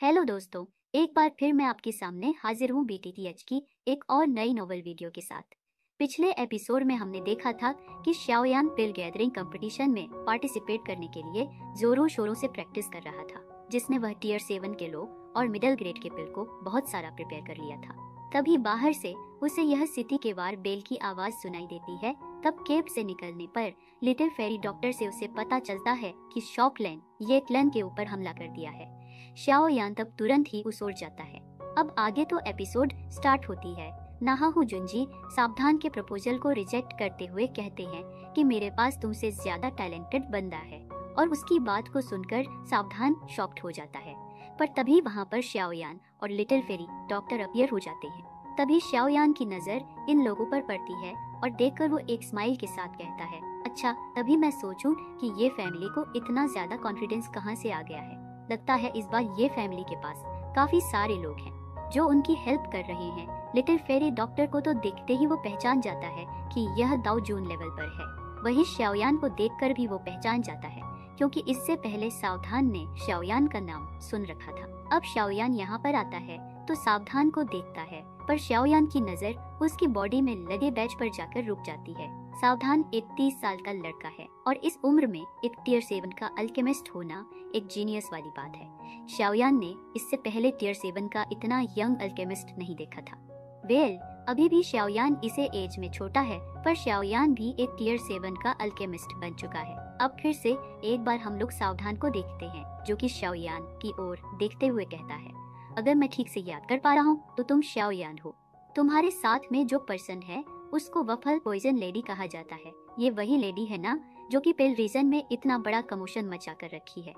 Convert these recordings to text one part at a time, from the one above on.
Hello दोस्तों, एक बार फिर मैं आपके सामने हाजिर हूँ बीटीटीएच की एक और नई नोवेल वीडियो के साथ। पिछले एपिसोड में हमने देखा था कि शाओयान पिल गैदरिंग कंपटीशन में पार्टिसिपेट करने के लिए जोरों शोरों से प्रैक्टिस कर रहा था, जिसमें वह टियर 7 के लो और मिडिल ग्रेड के पिल को बहुत सारा प्रिपेयर कर लिया था। तभी बाहर से उसे यह सिटी के वार बेल की आवाज सुनाई देती है। तब केव से निकलने पर लिटिल फेरी डॉक्टर से उसे पता चलता है कि शॉकलैन ये क्लन के ऊपर हमला कर दिया है। शाओयान तब तुरंत ही उस ओर जाता है। अब आगे तो एपिसोड स्टार्ट होती है। नाहाहू जुंजी सावधान के प्रपोजल को रिजेक्ट करते हुए कहते हैं कि मेरे पास तुमसे ज्यादा टैलेंटेड बंदा है, और उसकी बात को सुनकर सावधान शॉक्ड हो जाता है। पर तभी वहाँ पर शाओयान और लिटिल फेरी डॉक्टर अपीयर हो जाते हैं। तभी शाओयान की नजर इन लोगों पर पड़ती है और देखकर वो एक स्माइल के साथ कहता है, अच्छा, तभी मैं सोचूं कि ये फैमिली को इतना ज्यादा कॉन्फिडेंस कहाँ से आ गया है। लगता है इस बार ये फैमिली के पास काफी सारे लोग हैं जो उनकी हेल्प कर रहे हैं। लिटिल फेरी डॉक्टर को तो देखते ही वो पहचान जाता है कि यह दाऊ जून लेवल पर है। वही शाओयान को देखकर भी वो पहचान जाता है, क्योंकि इससे पहले सावधान ने शाओयान का नाम सुन रखा था। अब शाओयान यहाँ पर आता है तो सावधान को देखता है, पर शाओयान की नजर उसकी बॉडी में लगे बैच पर जाकर रुक जाती है। सावधान एक 30 साल का लड़का है और इस उम्र में एक टियर 7 का अल्केमिस्ट होना एक जीनियस वाली बात है। शाओयान ने इससे पहले टियर 7 का इतना यंग अल्केमिस्ट नहीं देखा था। वेल, अभी भी शाओयान इसे एज में छोटा है, पर शाओयान भी एक टियर 7 का अल्केमिस्ट बन चुका है। अब फिर से एक बार हम लोग सावधान को देखते हैं, जो कि शाओयान की ओर देखते हुए कहता है, अगर मैं ठीक से याद कर पा रहा हूँ तो तुम शाओयान हो। तुम्हारे साथ में जो पर्सन है उसको वफल पॉइजन लेडी कहा जाता है। ये वही लेडी है ना जो कि पिल रीजन में इतना बड़ा कमोशन मचा कर रखी है।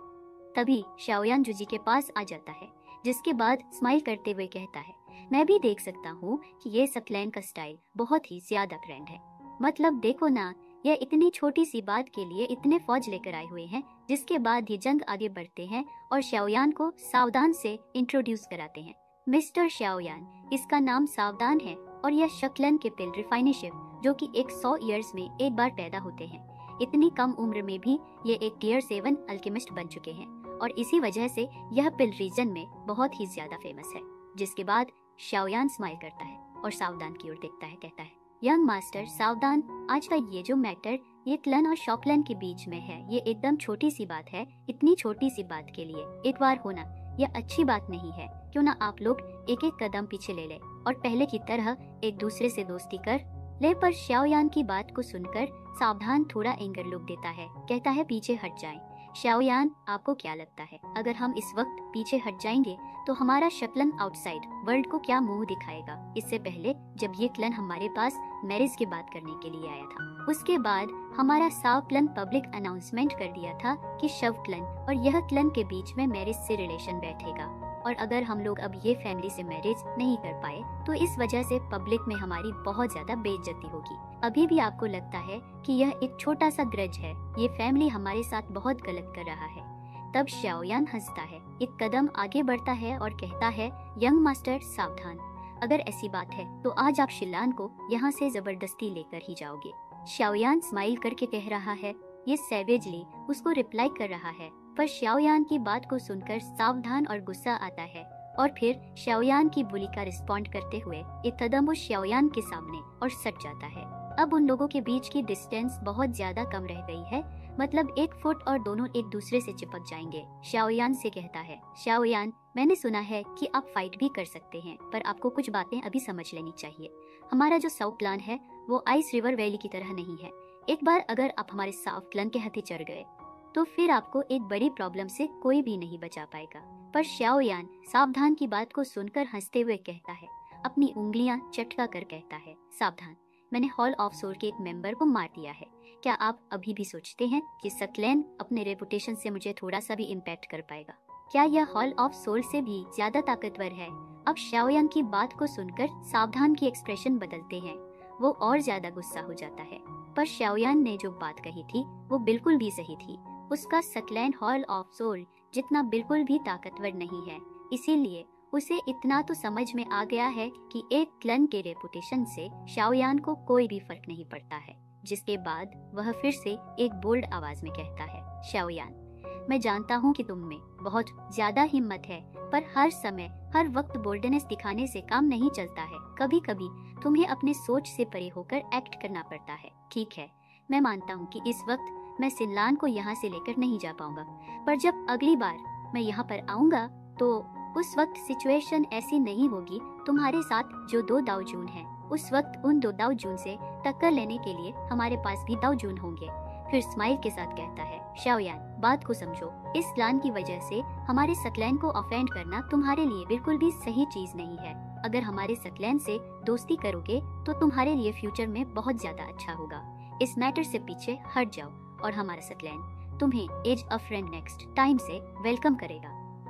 तभी शाओयान जुजी के पास आ जाता है, जिसके बाद स्माइल करते हुए कहता है, मैं भी देख सकता हूँ कि ये सक्लैन का स्टाइल बहुत ही ज्यादा ग्रैंड है। मतलब देखो ना, ये इतनी छोटी सी बात के लिए इतने फौज लेकर आए हुए हैं। जिसके बाद ये जंग आगे बढ़ते हैं और शाओयान को सावधान से इंट्रोड्यूस कराते हैं। मिस्टर शाओयान, इसका नाम सावधान है और यह शक्लन के पिल रिफाइनशिप, जो कि 100 ईयर्स में एक बार पैदा होते हैं। इतनी कम उम्र में भी ये एक टियर 7 अल्केमिस्ट बन चुके हैं और इसी वजह से यह पिल रीजन में बहुत ही ज्यादा फेमस है। जिसके बाद शाओयान स्माइल करता है और सावधान की ओर देखता है, कहता है, यंग मास्टर सावधान, आज का ये जो मैटर ये क्लन और शॉकलन के बीच में है, ये एकदम छोटी सी बात है। इतनी छोटी सी बात के लिए एक बार होना यह अच्छी बात नहीं है। क्यों ना आप लोग एक एक कदम पीछे ले ले और पहले की तरह एक दूसरे से दोस्ती कर ले। पर शाओयान की बात को सुनकर सावधान थोड़ा एंगर लुक देता है, कहता है, पीछे हट जाएं। शाओयान, आपको क्या लगता है अगर हम इस वक्त पीछे हट जाएंगे तो हमारा शक्लन आउटसाइड वर्ल्ड को क्या मुंह दिखाएगा? इससे पहले जब ये क्लन हमारे पास मैरिज की बात करने के लिए आया था, उसके बाद हमारा साव क्लन पब्लिक अनाउंसमेंट कर दिया था कि शव क्लन और यह क्लन के बीच में मैरिज से रिलेशन बैठेगा, और अगर हम लोग अब ये फैमिली से मैरिज नहीं कर पाए तो इस वजह से पब्लिक में हमारी बहुत ज्यादा बेइज्जती होगी। अभी भी आपको लगता है कि यह एक छोटा सा ग्रज है, ये फैमिली हमारे साथ बहुत गलत कर रहा है। तब शाओयान हंसता है, एक कदम आगे बढ़ता है और कहता है, यंग मास्टर सावधान, अगर ऐसी बात है तो आज आप शिलान को यहाँ से जबरदस्ती लेकर ही जाओगे। शाओयान स्माइल करके कह रहा है, ये सैवेजली उसको रिप्लाई कर रहा है। पर शाओयान की बात को सुनकर सावधान और गुस्सा आता है और फिर शाओयान की बुली का रिस्पॉन्ड करते हुए एक कदम वो शाओयान के सामने और सट जाता है। अब उन लोगों के बीच की डिस्टेंस बहुत ज्यादा कम रह गई है, मतलब 1 फुट, और दोनों एक दूसरे से चिपक जाएंगे। शाओयान से कहता है, शाओयान, मैंने सुना है कि आप फाइट भी कर सकते हैं, पर आपको कुछ बातें अभी समझ लेनी चाहिए। हमारा जो साउथ प्लान है वो आइस रिवर वैली की तरह नहीं है। एक बार अगर आप हमारे साउथ प्लान के हथे चढ़ गए तो फिर आपको एक बड़ी प्रॉब्लम से कोई भी नहीं बचा पाएगा। पर शाओयान सावधान की बात को सुनकर हंसते हुए कहता है, अपनी उंगलियां चटका कर कहता है, सावधान, मैंने हॉल ऑफ सोल के एक मेंबर को मार दिया है। क्या आप अभी भी सोचते हैं कि सक्लैन अपने रेपुटेशन से मुझे थोड़ा सा भी इम्पैक्ट कर पाएगा? क्या यह हॉल ऑफ सोल से भी ज्यादा ताकतवर है? अब शाओयान की बात को सुनकर सावधान की एक्सप्रेशन बदलते हैं, वो और ज्यादा गुस्सा हो जाता है। पर शाओयान ने जो बात कही थी वो बिल्कुल भी सही थी। उसका सक्लैन हॉल ऑफ सोल जितना बिल्कुल भी ताकतवर नहीं है, इसीलिए उसे इतना तो समझ में आ गया है कि एक क्लन के रेपुटेशन से शाओयान को कोई भी फर्क नहीं पड़ता है। जिसके बाद वह फिर से एक बोल्ड आवाज में कहता है, शाओयान, मैं जानता हूँ कि तुम में बहुत ज्यादा हिम्मत है, पर हर समय हर वक्त बोल्डनेस दिखाने से काम नहीं चलता है। कभी कभी तुम्हें अपने सोच से परे होकर एक्ट करना पड़ता है। ठीक है, मैं मानता हूँ कि इस वक्त मैं सिनलान को यहाँ से लेकर नहीं जा पाऊंगा, पर जब अगली बार मैं यहाँ पर आऊंगा तो उस वक्त सिचुएशन ऐसी नहीं होगी। तुम्हारे साथ जो 2 दावजून हैं, उस वक्त उन 2 दावजून से टक्कर लेने के लिए हमारे पास भी दावजून होंगे। फिर स्माइल के साथ कहता है, शाओयान, बात को समझो। इस प्लान की वजह से हमारे सकलैन को ऑफेंड करना तुम्हारे लिए बिल्कुल भी सही चीज नहीं है। अगर हमारे सकलैन से दोस्ती करोगे तो तुम्हारे लिए फ्यूचर में बहुत ज्यादा अच्छा होगा। इस मैटर से पीछे हट जाओ और हमारा सकलैन तुम्हें as a friend next time से वेलकम करेगा।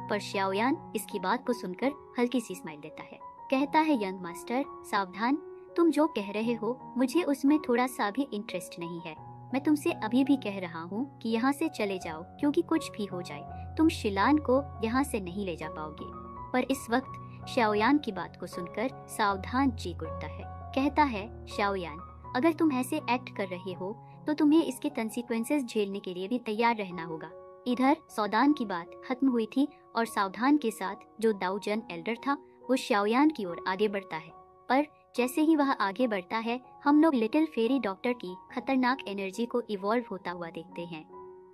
पर शाओयान इसकी बात को सुनकर हल्की सी स्माइल देता है। कहता है, यंग मास्टर सावधान, तुम जो कह रहे हो मुझे उसमें थोड़ा सा भी इंटरेस्ट नहीं है। मैं तुमसे अभी भी कह रहा हूँ कि यहाँ से चले जाओ, क्योंकि कुछ भी हो जाए तुम शिलान को यहाँ से नहीं ले जा पाओगे। पर इस वक्त शाओयान की बात को सुनकर सावधान चीख उठता है। कहता है, शाओयान, अगर तुम ऐसे एक्ट कर रहे हो तो तुम्हें इसके कंसीक्वेंसेस झेलने के लिए भी तैयार रहना होगा। इधर सौदान की बात खत्म हुई थी और सावधान के साथ जो दाऊजन एल्डर था वो शाओयान की ओर आगे बढ़ता है। पर जैसे ही वह आगे बढ़ता है, हम लोग लिटिल फेरी डॉक्टर की खतरनाक एनर्जी को इवॉल्व होता हुआ देखते हैं।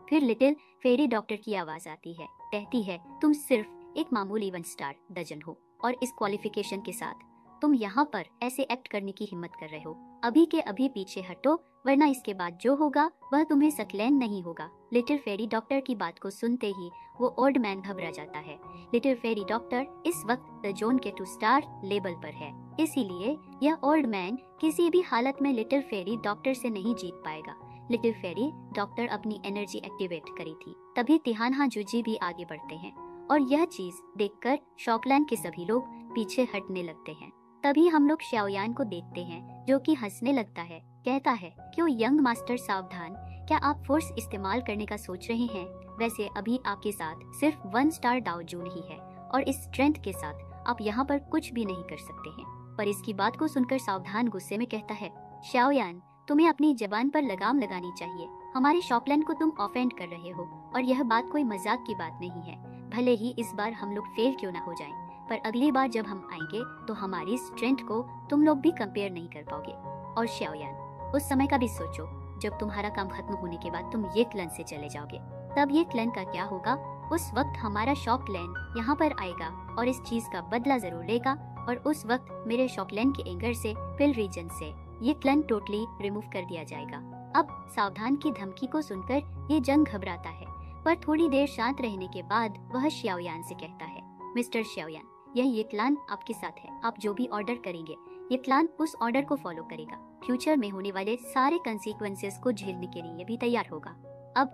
फिर लिटिल फेरी डॉक्टर की आवाज आती है, कहती है, तुम सिर्फ एक मामूली 1 स्टार दर्जन हो और इस क्वालिफिकेशन के साथ तुम यहाँ पर ऐसे एक्ट करने की हिम्मत कर रहे हो। अभी के अभी पीछे हटो, वरना इसके बाद जो होगा वह तुम्हें सकलैन नहीं होगा। लिटिल फेरी डॉक्टर की बात को सुनते ही वो ओल्ड मैन घबरा जाता है। लिटिल फेरी डॉक्टर इस वक्त द जोन के 2 स्टार लेवल पर है, इसीलिए यह ओल्ड मैन किसी भी हालत में लिटिल फेरी डॉक्टर से नहीं जीत पाएगा। लिटिल फेरी डॉक्टर अपनी एनर्जी एक्टिवेट करी थी। तभी तिहानहा जुजी भी आगे बढ़ते हैं और यह चीज देखकर शॉकलैंड के सभी लोग पीछे हटने लगते हैं। तभी हम लोग शाओयान को देखते हैं जो कि हंसने लगता है। कहता है, क्यों यंग मास्टर सावधान, क्या आप फोर्स इस्तेमाल करने का सोच रहे हैं? वैसे अभी आपके साथ सिर्फ 1 स्टार दाऊजून ही है और इस स्ट्रेंथ के साथ आप यहाँ पर कुछ भी नहीं कर सकते हैं। पर इसकी बात को सुनकर सावधान गुस्से में कहता है, शाओयान, तुम्हें अपनी जबान पर लगाम लगानी चाहिए। हमारे शॉपलैंड को तुम ऑफेंड कर रहे हो और यह बात कोई मजाक की बात नहीं है। भले ही इस बार हम लोग फेल क्यों ना हो जाएं, पर अगली बार जब हम आएंगे तो हमारी स्ट्रेंथ को तुम लोग भी कंपेयर नहीं कर पाओगे। और शाओयान, उस समय का भी सोचो जब तुम्हारा काम खत्म होने के बाद तुम ये क्लन से चले जाओगे, तब ये क्लन का क्या होगा? उस वक्त हमारा शॉकलैंड यहाँ पर आएगा और इस चीज का बदला जरूर लेगा और उस वक्त मेरे शॉकलैंड के एंगर से पिल रीजन से ये क्लन टोटली रिमूव कर दिया जाएगा। अब सावधान की धमकी को सुनकर ये जंग घबराता है, पर थोड़ी देर शांत रहने के बाद वह शाओयान से कहता है, मिस्टर शाओयान, ये प्लान आपके साथ है। आप जो भी ऑर्डर करेंगे ये प्लान उस ऑर्डर को फॉलो करेगा। फ्यूचर में होने वाले सारे कंसीक्वेंसेस को झेलने के लिए भी तैयार होगा। अब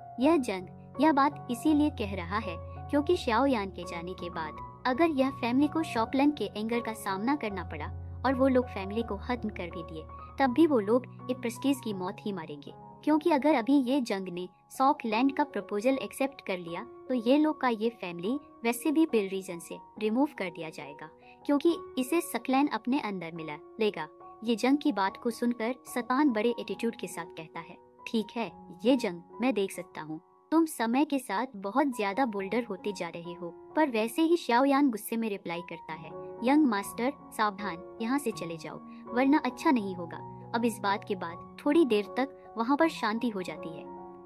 यह बात इसीलिए कह रहा है क्योंकि शाओयान के जाने के बाद अगर यह फैमिली को शॉकलैंड के एंगर का सामना करना पड़ा और वो लोग फैमिली को खत्म कर भी दिए, तब भी वो लोग एक प्रेस्टीज की मौत ही मारेंगे। क्योंकि अगर अभी ये जंग ने शॉकलैंड का प्रपोजल एक्सेप्ट कर लिया तो ये लोग का ये फैमिली वैसे भी पिल रीजन से रिमूव कर दिया जाएगा, क्योंकि इसे सकलैंड अपने अंदर मिला लेगा। ये जंग की बात को सुनकर सतान बड़े एटीट्यूड के साथ कहता है, ठीक है, ये जंग मैं देख सकता हूँ। तुम समय के साथ बहुत ज्यादा बोल्डर होते जा रहे हो। पर वैसे ही शाओयान गुस्से में रिप्लाई करता है, यंग मास्टर सावधान, यहाँ से चले जाओ वरना अच्छा नहीं होगा। अब इस बात के बाद थोड़ी देर तक वहाँ पर शांति हो जाती है,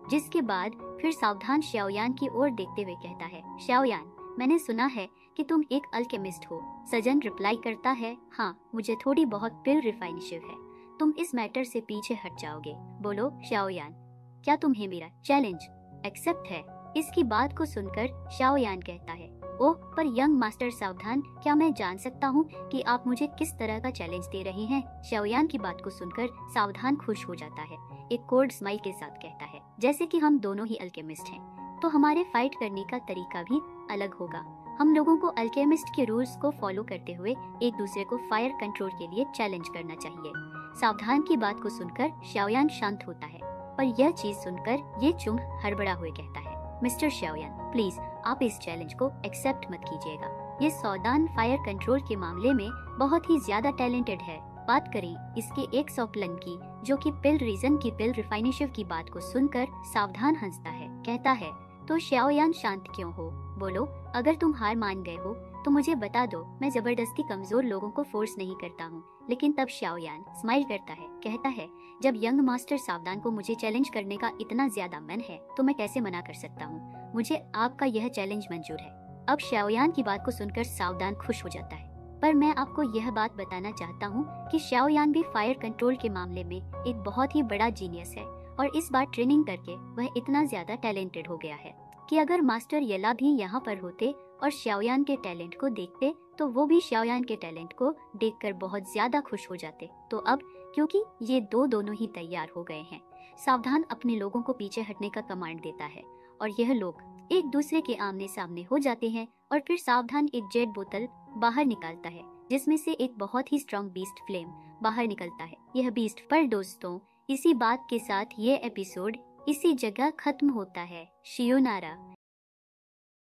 जिसके बाद फिर सावधान शाओयान की ओर देखते हुए कहता है, शाओयान, मैंने सुना है कि तुम एक अल्केमिस्ट हो। सजन रिप्लाई करता है, हाँ, मुझे थोड़ी बहुत पिल रिफाइनिशिव है। तुम इस मैटर से पीछे हट जाओगे। बोलो शाओयान, क्या तुम्हें मेरा चैलेंज एक्सेप्ट है? इसकी बात को सुनकर शाओयान कहता है, ओह, पर यंग मास्टर सावधान, क्या मैं जान सकता हूँ कि आप मुझे किस तरह का चैलेंज दे रहे हैं? शाओयान की बात को सुनकर सावधान खुश हो जाता है, एक कोल्ड स्माइल के साथ कहता है, जैसे कि हम दोनों ही अल्केमिस्ट हैं तो हमारे फाइट करने का तरीका भी अलग होगा। हम लोगों को अल्केमिस्ट के रूल्स को फॉलो करते हुए एक दूसरे को फायर कंट्रोल के लिए चैलेंज करना चाहिए। सावधान की बात को सुनकर शाओयान शांत होता है, पर यह चीज सुनकर ये चुंग हड़बड़ा हुए कहता है, मिस्टर शाओयान, प्लीज आप इस चैलेंज को एक्सेप्ट मत कीजिएगा। ये सौदान फायर कंट्रोल के मामले में बहुत ही ज्यादा टैलेंटेड है। बात करें इसके एक सॉकलन की, जो कि पिल रीजन की पिल रिफाइनिशिव की बात को सुनकर सावधान हंसता है, कहता है, तो शाओयान शांत क्यों हो? बोलो, अगर तुम हार मान गए हो तो मुझे बता दो, मैं जबरदस्ती कमजोर लोगों को फोर्स नहीं करता हूँ। लेकिन तब शाओयान स्माइल करता है, कहता है, जब यंग मास्टर सावधान को मुझे चैलेंज करने का इतना ज्यादा मन है तो मैं कैसे मना कर सकता हूँ। मुझे आपका यह चैलेंज मंजूर है। अब शाओयान की बात को सुनकर सावधान खुश हो जाता है। पर मैं आपको यह बात बताना चाहता हूँ कि शाओयान भी फायर कंट्रोल के मामले में एक बहुत ही बड़ा जीनियस है और इस बार ट्रेनिंग करके वह इतना ज्यादा टैलेंटेड हो गया है कि अगर मास्टर येला भी यहाँ पर होते और शाओयान के टैलेंट को देखते तो वो भी शाओयान के टैलेंट को देखकर बहुत ज्यादा खुश हो जाते। तो अब क्योंकि ये दोनों ही तैयार हो गए हैं, सावधान अपने लोगों को पीछे हटने का कमांड देता है और यह लोग एक दूसरे के आमने सामने हो जाते हैं और फिर सावधान एक जेट बोतल बाहर निकालता है जिसमें से एक बहुत ही स्ट्रॉन्ग बीस्ट फ्लेम बाहर निकलता है। यह बीस्ट पर दोस्तों, इसी बात के साथ ये एपिसोड इसी जगह खत्म होता है। शियोनारा।